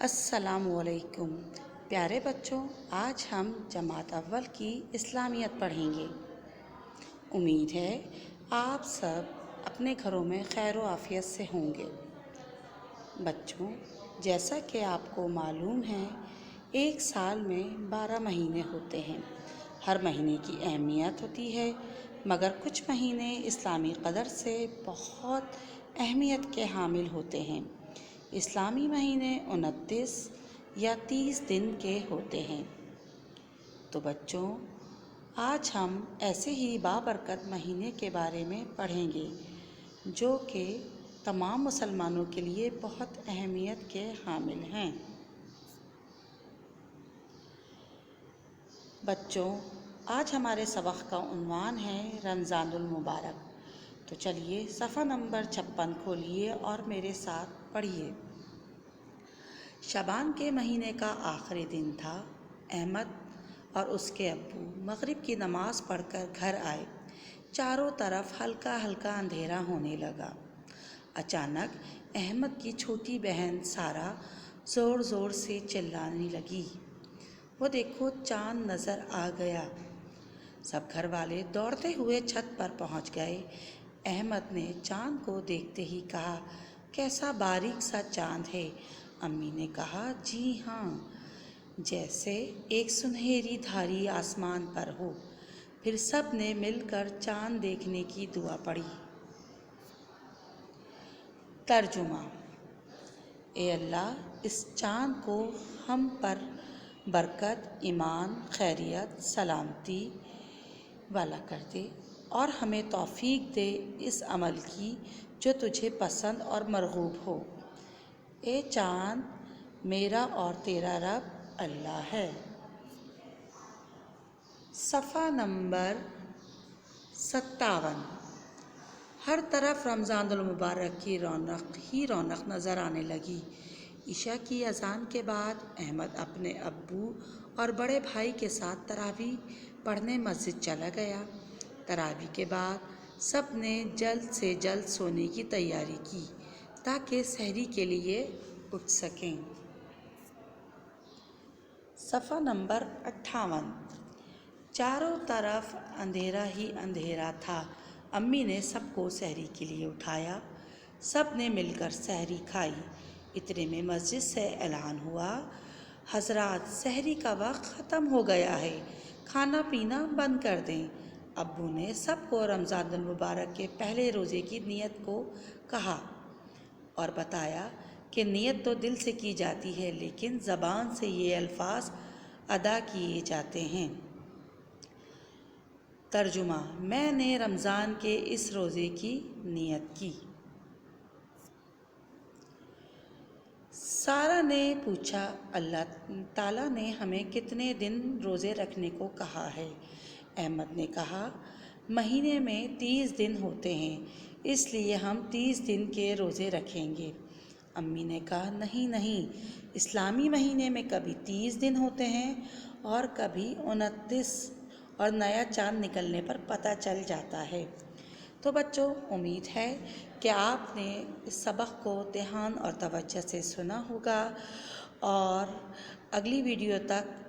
السلام علیکم پیارے بچوں، آج ہم جماعت اول کی اسلامیت پڑھیں گے۔ امید ہے آپ سب اپنے گھروں میں خیر و عافیت سے ہوں گے۔ بچوں، جیسا کہ آپ کو معلوم ہے، ایک سال میں 12 مہینے ہوتے ہیں۔ ہر مہینے کی اہمیت ہوتی ہے، مگر کچھ مہینے اسلامی قدر سے بہت اہمیت کے حامل ہوتے ہیں۔ اسلامی مہینے 29 یا 30 دن کے ہوتے ہیں۔ تو بچوں، آج ہم ایسے ہی بابرکت مہینے کے بارے میں پڑھیں گے جو کہ تمام مسلمانوں کے لیے بہت اہمیت کے حامل ہیں۔ بچوں، آج ہمارے سبق کا عنوان ہے رمضان المبارک۔ تو چلیے صفحہ نمبر 56 کھولیے اور میرے ساتھ پڑھیے۔ شعبان کے مہینے کا آخری دن تھا۔ احمد اور اس کے ابو مغرب کی نماز پڑھ کر گھر آئے۔ چاروں طرف ہلکا ہلکا اندھیرا ہونے لگا۔ اچانک احمد کی چھوٹی بہن سارہ زور زور سے چلانے لگی، وہ دیکھو چاند نظر آ گیا۔ سب گھر والے دوڑتے ہوئے چھت پر پہنچ گئے۔ احمد نے چاند کو دیکھتے ہی کہا، کیسا باریک سا چاند ہے۔ امی نے کہا، جی ہاں، جیسے ایک سنہری دھاری آسمان پر ہو۔ پھر سب نے مل کر چاند دیکھنے کی دعا پڑھی۔ ترجمہ: اے اللہ، اس چاند کو ہم پر برکت، ایمان، خیریت، سلامتی والا کر دے اور ہمیں توفیق دے اس عمل کی جو تجھے پسند اور مرغوب ہو۔ اے چاند، میرا اور تیرا رب اللہ ہے۔ صفحہ نمبر 57۔ ہر طرف رمضان المبارک کی رونق ہی رونق نظر آنے لگی۔ عشاء کی اذان کے بعد احمد اپنے ابو اور بڑے بھائی کے ساتھ تراویح پڑھنے مسجد چلا گیا۔ تراویح کے بعد سب نے جلد سے جلد سونے کی تیاری کی تاکہ سحری کے لیے اٹھ سکیں۔ صفحہ نمبر 58۔ چاروں طرف اندھیرا ہی اندھیرا تھا۔ امی نے سب کو سحری کے لیے اٹھایا۔ سب نے مل کر سحری کھائی۔ اتنے میں مسجد سے اعلان ہوا، حضرات، سحری کا وقت ختم ہو گیا ہے، کھانا پینا بند کر دیں۔ ابو نے سب کو رمضان المبارک کے پہلے روزے کی نیت کو کہا اور بتایا کہ نیت تو دل سے کی جاتی ہے لیکن زبان سے یہ الفاظ ادا کیے جاتے ہیں۔ ترجمہ: میں نے رمضان کے اس روزے کی نیت کی۔ سارہ نے پوچھا، اللہ تعالیٰ نے ہمیں کتنے دن روزے رکھنے کو کہا ہے؟ احمد نے کہا، مہینے میں 30 دن ہوتے ہیں، اس لیے ہم 30 دن کے روزے رکھیں گے۔ امی نے کہا، نہیں نہیں، اسلامی مہینے میں کبھی 30 دن ہوتے ہیں اور کبھی 29 اور نیا چاند نکلنے پر پتہ چل جاتا ہے۔ تو بچوں، امید ہے کہ آپ نے اس سبق کو دھیان اور توجہ سے سنا ہوگا اور اگلی ویڈیو تک